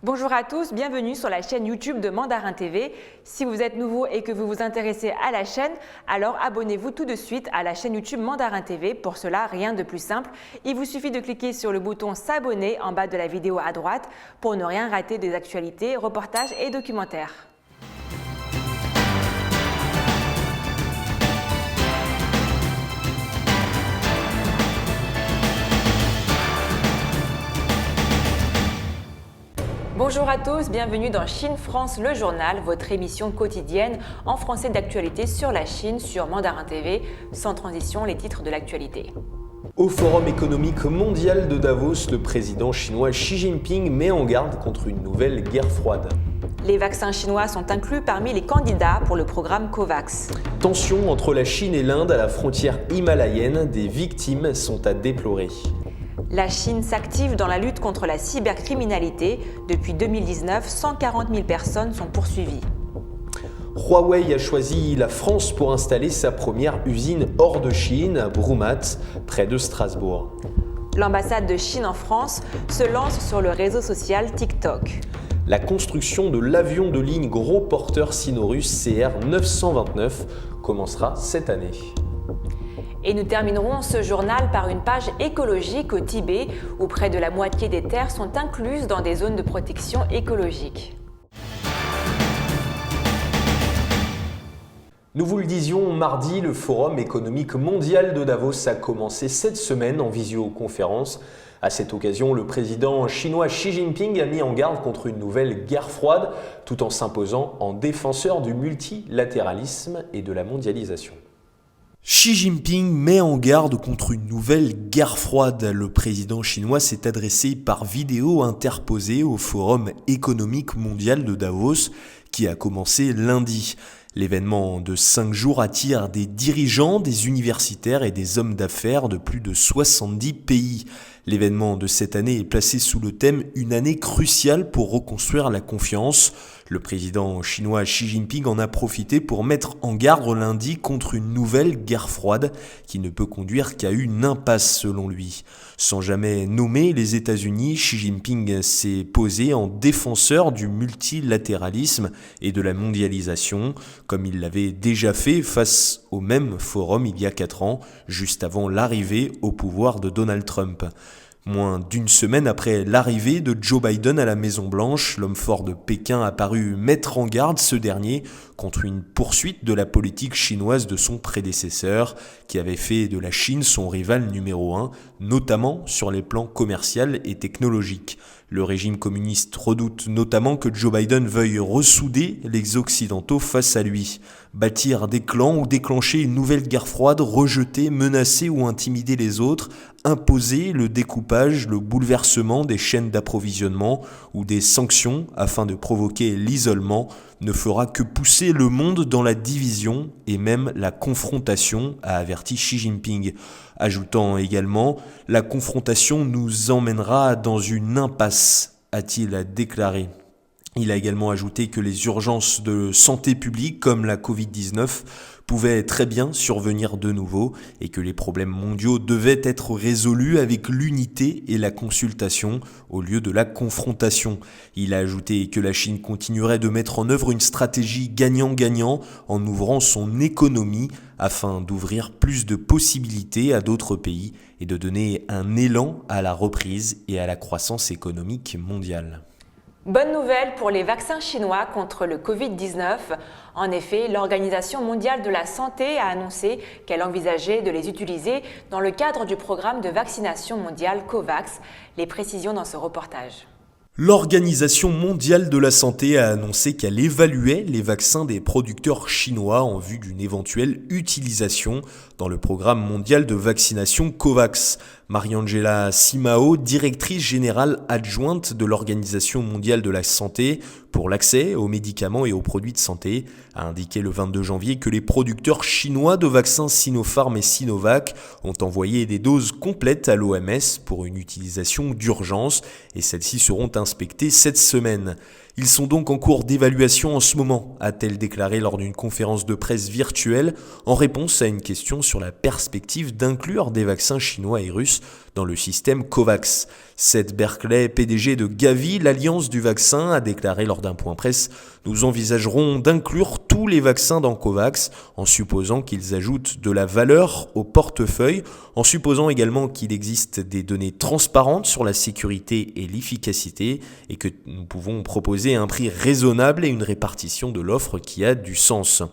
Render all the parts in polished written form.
Bonjour à tous, bienvenue sur la chaîne YouTube de Mandarin TV. Si vous êtes nouveau et que vous vous intéressez à la chaîne, alors abonnez-vous tout de suite à la chaîne YouTube Mandarin TV. Pour cela, rien de plus simple. Il vous suffit de cliquer sur le bouton s'abonner en bas de la vidéo à droite pour ne rien rater des actualités, reportages et documentaires. Bonjour à tous, bienvenue dans Chine-France le journal, votre émission quotidienne en français d'actualité sur la Chine sur Mandarin TV. Sans transition, les titres de l'actualité. Au Forum économique mondial de Davos, le président chinois Xi Jinping met en garde contre une nouvelle guerre froide. Les vaccins chinois sont inclus parmi les candidats pour le programme COVAX. Tensions entre la Chine et l'Inde à la frontière himalayenne, des victimes sont à déplorer. La Chine s'active dans la lutte contre la cybercriminalité. Depuis 2019, 140 000 personnes sont poursuivies. Huawei a choisi la France pour installer sa première usine hors de Chine à Brumat, près de Strasbourg. L'ambassade de Chine en France se lance sur le réseau social TikTok. La construction de l'avion de ligne gros porteur sino-russe CR-929 commencera cette année. Et nous terminerons ce journal par une page écologique au Tibet, où près de la moitié des terres sont incluses dans des zones de protection écologique. Nous vous le disions, mardi, le Forum économique mondial de Davos a commencé cette semaine en visioconférence. À cette occasion, le président chinois Xi Jinping a mis en garde contre une nouvelle guerre froide, tout en s'imposant en défenseur du multilatéralisme et de la mondialisation. Xi Jinping met en garde contre une nouvelle guerre froide. Le président chinois s'est adressé par vidéo interposée au Forum économique mondial de Davos qui a commencé lundi. L'événement de 5 jours attire des dirigeants, des universitaires et des hommes d'affaires de plus de 70 pays. L'événement de cette année est placé sous le thème « Une année cruciale pour reconstruire la confiance ». Le président chinois Xi Jinping en a profité pour mettre en garde lundi contre une nouvelle guerre froide qui ne peut conduire qu'à une impasse selon lui. Sans jamais nommer les États-Unis, Xi Jinping s'est posé en défenseur du multilatéralisme et de la mondialisation, comme il l'avait déjà fait face au même forum il y a 4 ans, juste avant l'arrivée au pouvoir de Donald Trump. Moins d'une semaine après l'arrivée de Joe Biden à la Maison-Blanche, l'homme fort de Pékin a paru mettre en garde ce dernier contre une poursuite de la politique chinoise de son prédécesseur, qui avait fait de la Chine son rival numéro 1, notamment sur les plans commercial et technologique. Le régime communiste redoute notamment que Joe Biden veuille ressouder les Occidentaux face à lui. Bâtir des clans ou déclencher une nouvelle guerre froide, rejeter, menacer ou intimider les autres, imposer le découpage, le bouleversement des chaînes d'approvisionnement ou des sanctions afin de provoquer l'isolement ne fera que pousser le monde dans la division et même la confrontation, a averti Xi Jinping. Ajoutant également « La confrontation nous emmènera dans une impasse », a-t-il déclaré. Il a également ajouté que les urgences de santé publique comme la Covid-19 pouvaient très bien survenir de nouveau et que les problèmes mondiaux devaient être résolus avec l'unité et la consultation au lieu de la confrontation. Il a ajouté que la Chine continuerait de mettre en œuvre une stratégie gagnant-gagnant en ouvrant son économie afin d'ouvrir plus de possibilités à d'autres pays et de donner un élan à la reprise et à la croissance économique mondiale. Bonne nouvelle pour les vaccins chinois contre le Covid-19. En effet, l'Organisation mondiale de la santé a annoncé qu'elle envisageait de les utiliser dans le cadre du programme de vaccination mondiale COVAX. Les précisions dans ce reportage. L'Organisation mondiale de la santé a annoncé qu'elle évaluait les vaccins des producteurs chinois en vue d'une éventuelle utilisation dans le programme mondial de vaccination COVAX. Mariangela Simao, directrice générale adjointe de l'Organisation mondiale de la santé pour l'accès aux médicaments et aux produits de santé, a indiqué le 22 janvier que les producteurs chinois de vaccins Sinopharm et Sinovac ont envoyé des doses complètes à l'OMS pour une utilisation d'urgence et celles-ci seront inspectées cette semaine. Ils sont donc en cours d'évaluation en ce moment, a-t-elle déclaré lors d'une conférence de presse virtuelle en réponse à une question sur la perspective d'inclure des vaccins chinois et russes dans le système COVAX. Seth Berkley, PDG de Gavi, l'alliance du vaccin, a déclaré lors d'un point presse « Nous envisagerons d'inclure tous les vaccins dans COVAX en supposant qu'ils ajoutent de la valeur au portefeuille, en supposant également qu'il existe des données transparentes sur la sécurité et l'efficacité et que nous pouvons proposer un prix raisonnable et une répartition de l'offre qui a du sens. »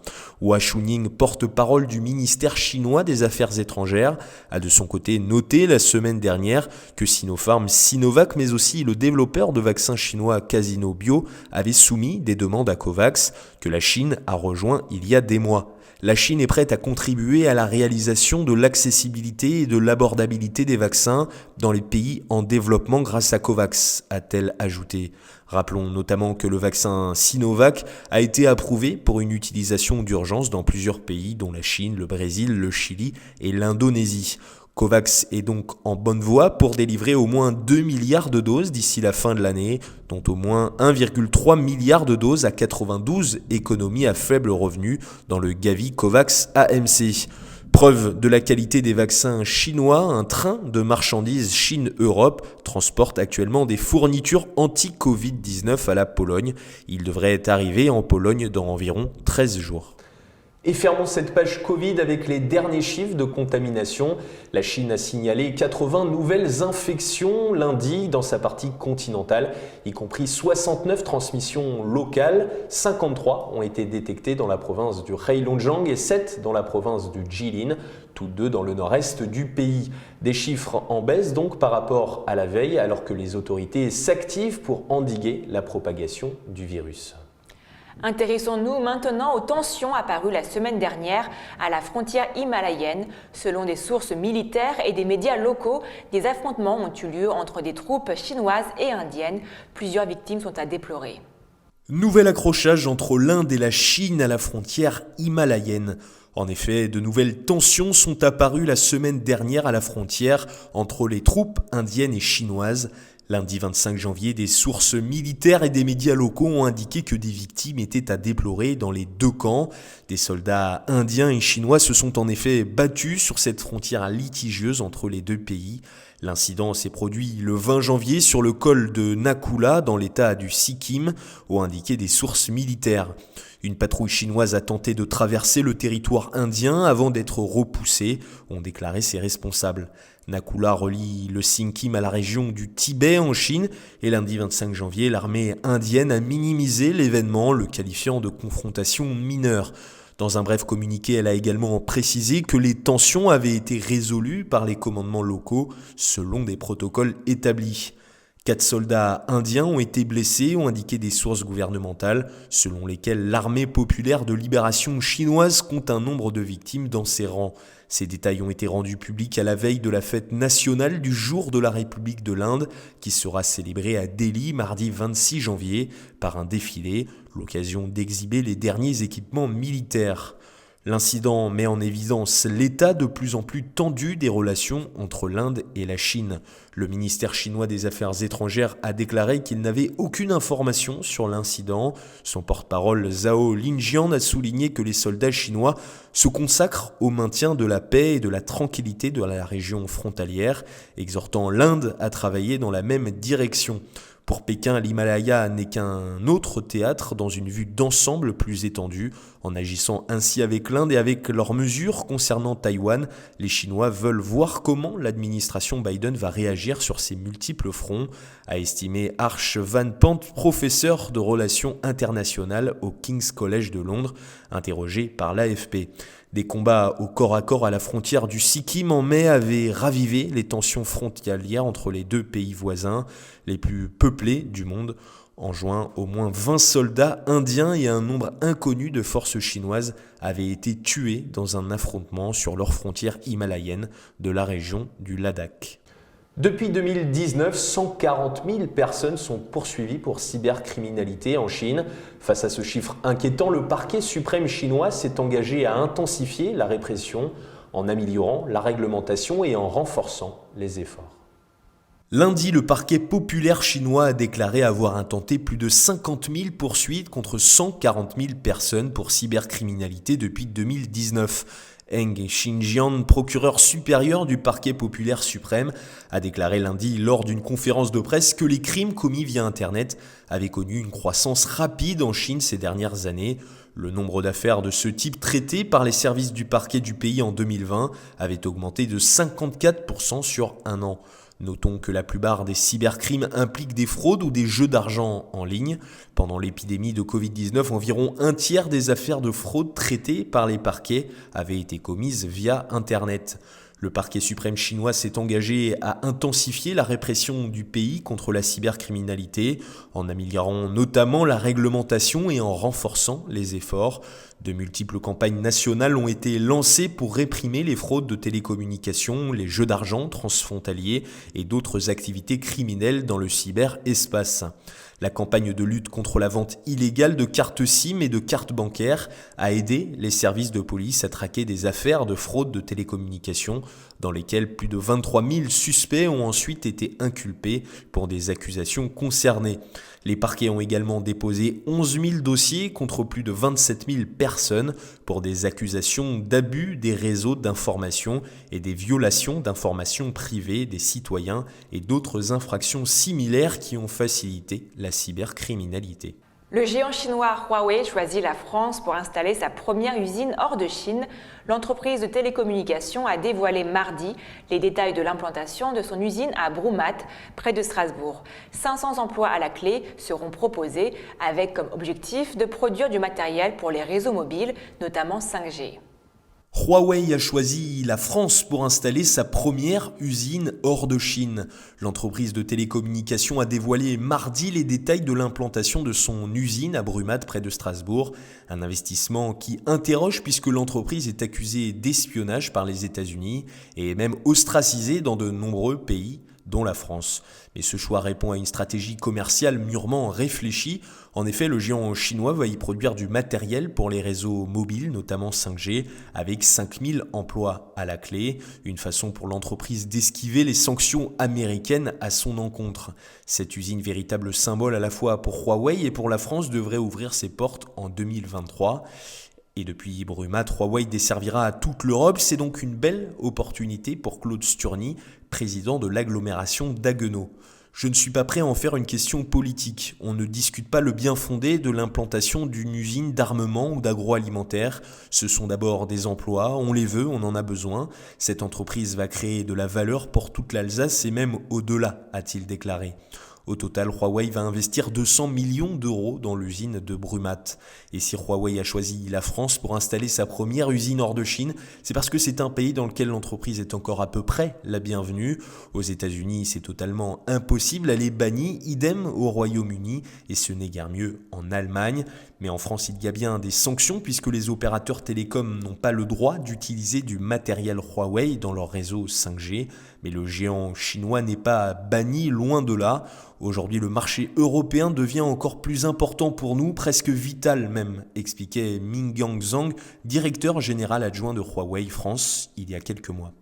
Hua Chunying, porte-parole du ministère chinois des Affaires étrangères, a de son côté noté la semaine dernière que Sinopharm, Sinovac, mais aussi le développeur de vaccins chinois Casino Bio avaient soumis des demandes à COVAX que la Chine a rejoint il y a des mois. La Chine est prête à contribuer à la réalisation de l'accessibilité et de l'abordabilité des vaccins dans les pays en développement grâce à COVAX, a-t-elle ajouté. Rappelons notamment que le vaccin Sinovac a été approuvé pour une utilisation d'urgence dans plusieurs pays dont la Chine, le Brésil, le Chili et l'Indonésie. COVAX est donc en bonne voie pour délivrer au moins 2 milliards de doses d'ici la fin de l'année, dont au moins 1,3 milliard de doses à 92 économies à faible revenu dans le Gavi COVAX AMC. Preuve de la qualité des vaccins chinois, un train de marchandises Chine-Europe transporte actuellement des fournitures anti-Covid-19 à la Pologne. Il devrait arriver en Pologne dans environ 13 jours. Et fermons cette page Covid avec les derniers chiffres de contamination. La Chine a signalé 80 nouvelles infections lundi dans sa partie continentale, y compris 69 transmissions locales. 53 ont été détectées dans la province du Heilongjiang et 7 dans la province du Jilin, toutes deux dans le nord-est du pays. Des chiffres en baisse donc par rapport à la veille, alors que les autorités s'activent pour endiguer la propagation du virus. Intéressons-nous maintenant aux tensions apparues la semaine dernière à la frontière himalayenne. Selon des sources militaires et des médias locaux, des affrontements ont eu lieu entre des troupes chinoises et indiennes. Plusieurs victimes sont à déplorer. Nouvel accrochage entre l'Inde et la Chine à la frontière himalayenne. En effet, de nouvelles tensions sont apparues la semaine dernière à la frontière entre les troupes indiennes et chinoises. Lundi 25 janvier, des sources militaires et des médias locaux ont indiqué que des victimes étaient à déplorer dans les deux camps. Des soldats indiens et chinois se sont en effet battus sur cette frontière litigieuse entre les deux pays. L'incident s'est produit le 20 janvier sur le col de Nakula dans l'état du Sikkim, ont indiqué des sources militaires. Une patrouille chinoise a tenté de traverser le territoire indien avant d'être repoussée, ont déclaré ses responsables. Nakula relie le Sikkim à la région du Tibet en Chine et lundi 25 janvier, l'armée indienne a minimisé l'événement, le qualifiant de confrontation mineure. Dans un bref communiqué, elle a également précisé que les tensions avaient été résolues par les commandements locaux selon des protocoles établis. 4 soldats indiens ont été blessés, ont indiqué des sources gouvernementales, selon lesquelles l'armée populaire de libération chinoise compte un nombre de victimes dans ses rangs. Ces détails ont été rendus publics à la veille de la fête nationale du jour de la République de l'Inde, qui sera célébrée à Delhi mardi 26 janvier par un défilé, l'occasion d'exhiber les derniers équipements militaires. L'incident met en évidence l'état de plus en plus tendu des relations entre l'Inde et la Chine. Le ministère chinois des Affaires étrangères a déclaré qu'il n'avait aucune information sur l'incident. Son porte-parole Zhao Lijian a souligné que les soldats chinois se consacrent au maintien de la paix et de la tranquillité de la région frontalière, exhortant l'Inde à travailler dans la même direction. Pour Pékin, l'Himalaya n'est qu'un autre théâtre dans une vue d'ensemble plus étendue. En agissant ainsi avec l'Inde et avec leurs mesures concernant Taïwan, les Chinois veulent voir comment l'administration Biden va réagir sur ces multiples fronts, a estimé Arch Van Pant, professeur de relations internationales au King's College de Londres, interrogé par l'AFP. Des combats au corps à corps à la frontière du Sikkim en mai avaient ravivé les tensions frontalières entre les deux pays voisins, les plus peuplés du monde. En juin, au moins 20 soldats indiens et un nombre inconnu de forces chinoises avaient été tués dans un affrontement sur leur frontière himalayenne de la région du Ladakh. Depuis 2019, 140 000 personnes sont poursuivies pour cybercriminalité en Chine. Face à ce chiffre inquiétant, le parquet suprême chinois s'est engagé à intensifier la répression en améliorant la réglementation et en renforçant les efforts. Lundi, le parquet populaire chinois a déclaré avoir intenté plus de 50 000 poursuites contre 140 000 personnes pour cybercriminalité depuis 2019. Heng Xinjian, procureur supérieur du parquet populaire suprême, a déclaré lundi lors d'une conférence de presse que les crimes commis via Internet avaient connu une croissance rapide en Chine ces dernières années. Le nombre d'affaires de ce type traitées par les services du parquet du pays en 2020 avait augmenté de 54% sur un an. Notons que la plupart des cybercrimes impliquent des fraudes ou des jeux d'argent en ligne. Pendant l'épidémie de Covid-19, environ un tiers des affaires de fraude traitées par les parquets avaient été commises via Internet. Le parquet suprême chinois s'est engagé à intensifier la répression du pays contre la cybercriminalité, en améliorant notamment la réglementation et en renforçant les efforts. De multiples campagnes nationales ont été lancées pour réprimer les fraudes de télécommunications, les jeux d'argent transfrontaliers et d'autres activités criminelles dans le cyberespace. La campagne de lutte contre la vente illégale de cartes SIM et de cartes bancaires a aidé les services de police à traquer des affaires de fraude de télécommunications dans lesquelles plus de 23 000 suspects ont ensuite été inculpés pour des accusations concernées. Les parquets ont également déposé 11 000 dossiers contre plus de 27 000 personnes pour des accusations d'abus des réseaux d'information et des violations d'informations privées des citoyens et d'autres infractions similaires qui ont facilité la cybercriminalité. Le géant chinois Huawei choisit la France pour installer sa première usine hors de Chine. L'entreprise de télécommunications a dévoilé mardi les détails de l'implantation de son usine à Brumath, près de Strasbourg. 500 emplois à la clé seront proposés avec comme objectif de produire du matériel pour les réseaux mobiles, notamment 5G. Huawei a choisi la France pour installer sa première usine hors de Chine. L'entreprise de télécommunications a dévoilé mardi les détails de l'implantation de son usine à Brumath près de Strasbourg. Un investissement qui interroge puisque l'entreprise est accusée d'espionnage par les États-Unis et est même ostracisée dans de nombreux pays, dont la France. Mais ce choix répond à une stratégie commerciale mûrement réfléchie. En effet, le géant chinois va y produire du matériel pour les réseaux mobiles, notamment 5G, avec 5000 emplois à la clé. Une façon pour l'entreprise d'esquiver les sanctions américaines à son encontre. Cette usine, véritable symbole à la fois pour Huawei et pour la France, devrait ouvrir ses portes en 2023. Et depuis Brumath, Huawei desservira toute l'Europe. C'est donc une belle opportunité pour Claude Sturny, président de l'agglomération d'Haguenau. Je ne suis pas prêt à en faire une question politique. On ne discute pas le bien fondé de l'implantation d'une usine d'armement ou d'agroalimentaire. Ce sont d'abord des emplois, on les veut, on en a besoin. Cette entreprise va créer de la valeur pour toute l'Alsace et même au-delà, a-t-il déclaré. Au total, Huawei va investir 200 millions d'euros dans l'usine de Brumath. Et si Huawei a choisi la France pour installer sa première usine hors de Chine, c'est parce que c'est un pays dans lequel l'entreprise est encore à peu près la bienvenue. Aux États-Unis, c'est totalement impossible, elle est bannie, idem au Royaume-Uni, et ce n'est guère mieux en Allemagne. Mais en France, il y a bien des sanctions puisque les opérateurs télécoms n'ont pas le droit d'utiliser du matériel Huawei dans leur réseau 5G. Mais le géant chinois n'est pas banni, loin de là. Aujourd'hui, le marché européen devient encore plus important pour nous, presque vital même, expliquait Mingyan Zhang, directeur général adjoint de Huawei France, il y a quelques mois.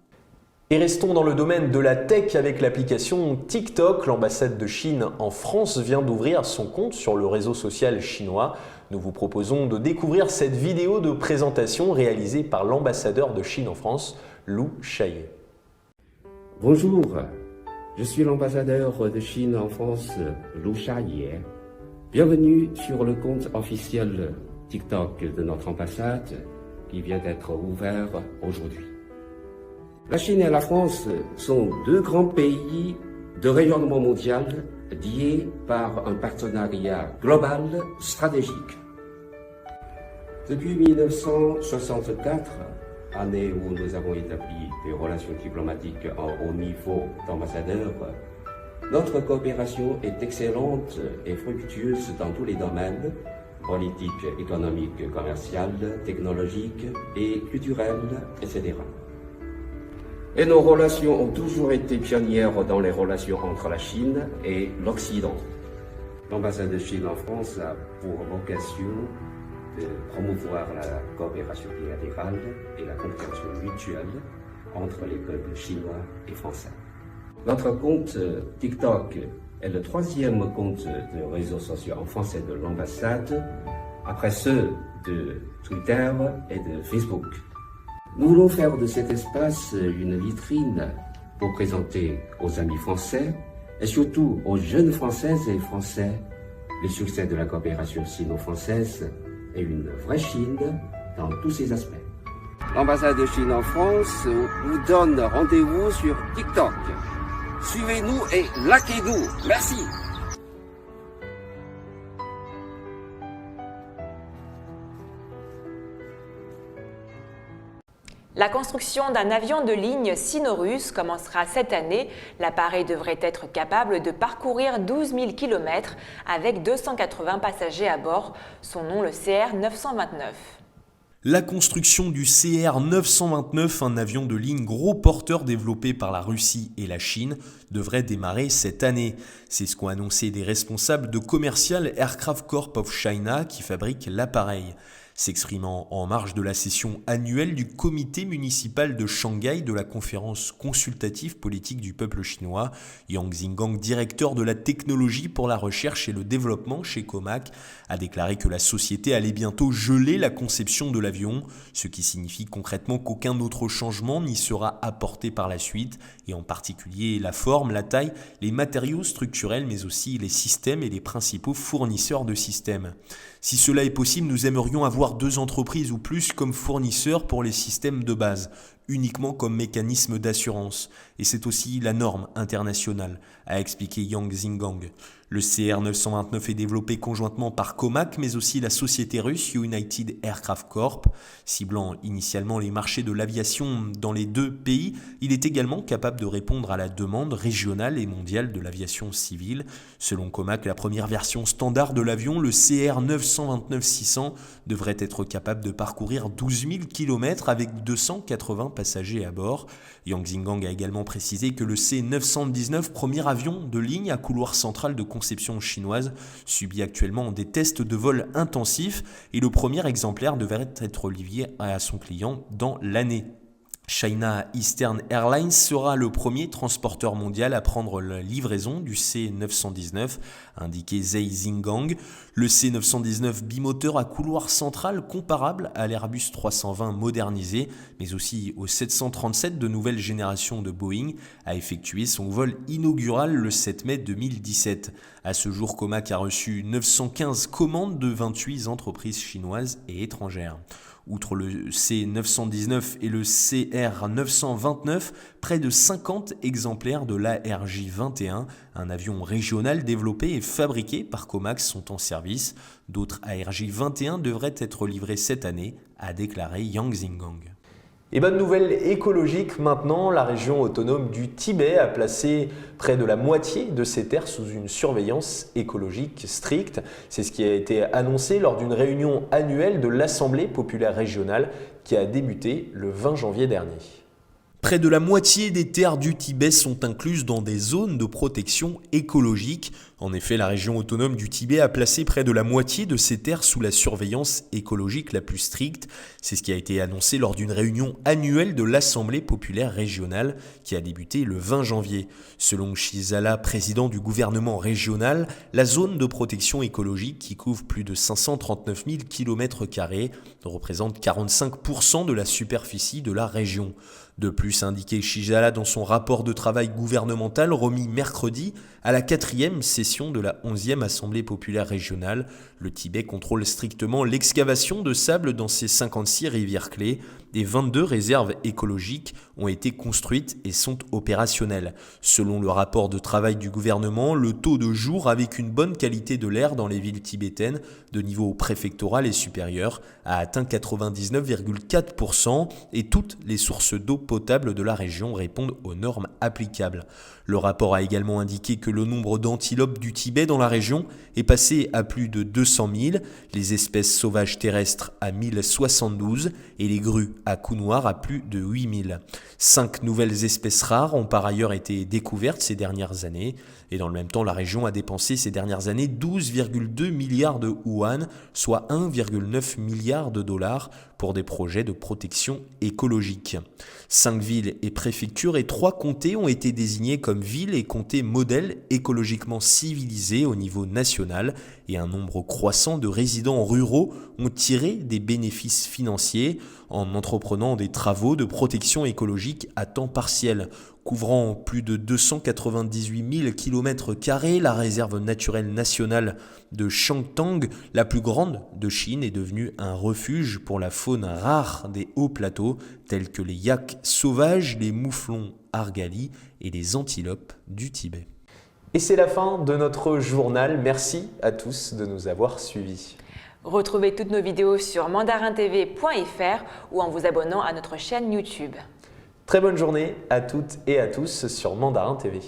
Et restons dans le domaine de la tech avec l'application TikTok. L'ambassade de Chine en France vient d'ouvrir son compte sur le réseau social chinois. Nous vous proposons de découvrir cette vidéo de présentation réalisée par l'ambassadeur de Chine en France, Lu Shaye. Bonjour, je suis l'ambassadeur de Chine en France, Lu Shaye. Bienvenue sur le compte officiel TikTok de notre ambassade qui vient d'être ouvert aujourd'hui. La Chine et la France sont deux grands pays de rayonnement mondial liés par un partenariat global stratégique. Depuis 1964, année où nous avons établi des relations diplomatiques en haut niveau d'ambassadeurs, notre coopération est excellente et fructueuse dans tous les domaines, politique, économique, commerciale, technologique et culturelle, etc. Et nos relations ont toujours été pionnières dans les relations entre la Chine et l'Occident. L'ambassade de Chine en France a pour vocation de promouvoir la coopération bilatérale et la compréhension mutuelle entre les peuples chinois et français. Notre compte TikTok est le troisième compte de réseaux sociaux en français de l'ambassade, après ceux de Twitter et de Facebook. Nous voulons faire de cet espace une vitrine pour présenter aux amis français et surtout aux jeunes Françaises et Français le succès de la coopération sino-française et une vraie Chine dans tous ses aspects. L'ambassade de Chine en France vous donne rendez-vous sur TikTok. Suivez-nous et likez-nous. Merci. La construction d'un avion de ligne sino-russe commencera cette année. L'appareil devrait être capable de parcourir 12 000 km avec 280 passagers à bord. Son nom, le CR-929. La construction du CR-929, un avion de ligne gros porteur développé par la Russie et la Chine, devrait démarrer cette année. C'est ce qu'ont annoncé des responsables de Commercial Aircraft Corp of China qui fabrique l'appareil. S'exprimant en marge de la session annuelle du comité municipal de Shanghai de la conférence consultative politique du peuple chinois, Yang Xingang, directeur de la technologie pour la recherche et le développement chez Comac, a déclaré que la société allait bientôt geler la conception de l'avion, ce qui signifie concrètement qu'aucun autre changement n'y sera apporté par la suite, et en particulier la forme, la taille, les matériaux structurels, mais aussi les systèmes et les principaux fournisseurs de systèmes. Si cela est possible, nous aimerions avoir 2 entreprises ou plus comme fournisseurs pour les systèmes de base, uniquement comme mécanisme d'assurance. Et c'est aussi la norme internationale, a expliqué Yang Xingang. Le CR-929 est développé conjointement par Comac, mais aussi la société russe United Aircraft Corp. Ciblant initialement les marchés de l'aviation dans les 2 pays, il est également capable de répondre à la demande régionale et mondiale de l'aviation civile. Selon Comac, la première version standard de l'avion, le CR-929-600, devrait être capable de parcourir 12 000 km avec 280 passagers à bord. Yang Xingang a également précisé que le C-919, premier avion de ligne à couloir central de conception chinoise, subit actuellement des tests de vol intensifs et le premier exemplaire devrait être livré à son client dans l'année. China Eastern Airlines sera le premier transporteur mondial à prendre la livraison du C-919, a indiqué Zhei Xingang. Le C-919 bimoteur à couloir central comparable à l'Airbus 320 modernisé, mais aussi au 737 de nouvelle génération de Boeing, a effectué son vol inaugural le 7 mai 2017. À ce jour, Comac a reçu 915 commandes de 28 entreprises chinoises et étrangères. Outre le C-919 et le CR-929, près de 50 exemplaires de l'ARJ-21, un avion régional développé et fabriqué par Comac, sont en service. D'autres ARJ-21 devraient être livrés cette année, a déclaré Yang Xingang. Et bonne nouvelle écologique maintenant, la région autonome du Tibet a placé près de la moitié de ses terres sous une surveillance écologique stricte. C'est ce qui a été annoncé lors d'une réunion annuelle de l'Assemblée populaire régionale qui a débuté le 20 janvier dernier. Près de la moitié des terres du Tibet sont incluses dans des zones de protection écologique. En effet, la région autonome du Tibet a placé près de la moitié de ses terres sous la surveillance écologique la plus stricte. C'est ce qui a été annoncé lors d'une réunion annuelle de l'Assemblée populaire régionale qui a débuté le 20 janvier. Selon Shizala, président du gouvernement régional, la zone de protection écologique qui couvre plus de 539 000 km² représente 45% de la superficie de la région. De plus, indiqué Shizala dans son rapport de travail gouvernemental remis mercredi à la 4e session de la 11e Assemblée populaire régionale, le Tibet contrôle strictement l'excavation de sable dans ses 56 rivières clés. Des 22 réserves écologiques ont été construites et sont opérationnelles. Selon le rapport de travail du gouvernement, le taux de jour avec une bonne qualité de l'air dans les villes tibétaines de niveau préfectoral et supérieur a atteint 99,4% et toutes les sources d'eau potable de la région répondent aux normes applicables. Le rapport a également indiqué que le nombre d'antilopes du Tibet dans la région est passé à plus de 200 000, les espèces sauvages terrestres à 1072 et les grues à cou noir à plus de 8000. 5 nouvelles espèces rares ont par ailleurs été découvertes ces dernières années. Et dans le même temps, la région a dépensé ces dernières années 12,2 milliards de yuan, soit 1,9 milliard de dollars pour des projets de protection écologique. 5 villes et préfectures et 3 comtés ont été désignés comme villes et comtés modèles écologiquement civilisés au niveau national et un nombre croissant de résidents ruraux ont tiré des bénéfices financiers en entreprenant des travaux de protection écologique à temps partiel. Couvrant plus de 298 000 km², la réserve naturelle nationale de Shanchtang, la plus grande de Chine, est devenue un refuge pour la faune rare des hauts plateaux, tels que les yaks sauvages, les mouflons argali et les antilopes du Tibet. Et c'est la fin de notre journal. Merci à tous de nous avoir suivis. Retrouvez toutes nos vidéos sur mandarintv.fr ou en vous abonnant à notre chaîne YouTube. Très bonne journée à toutes et à tous sur Mandarin TV.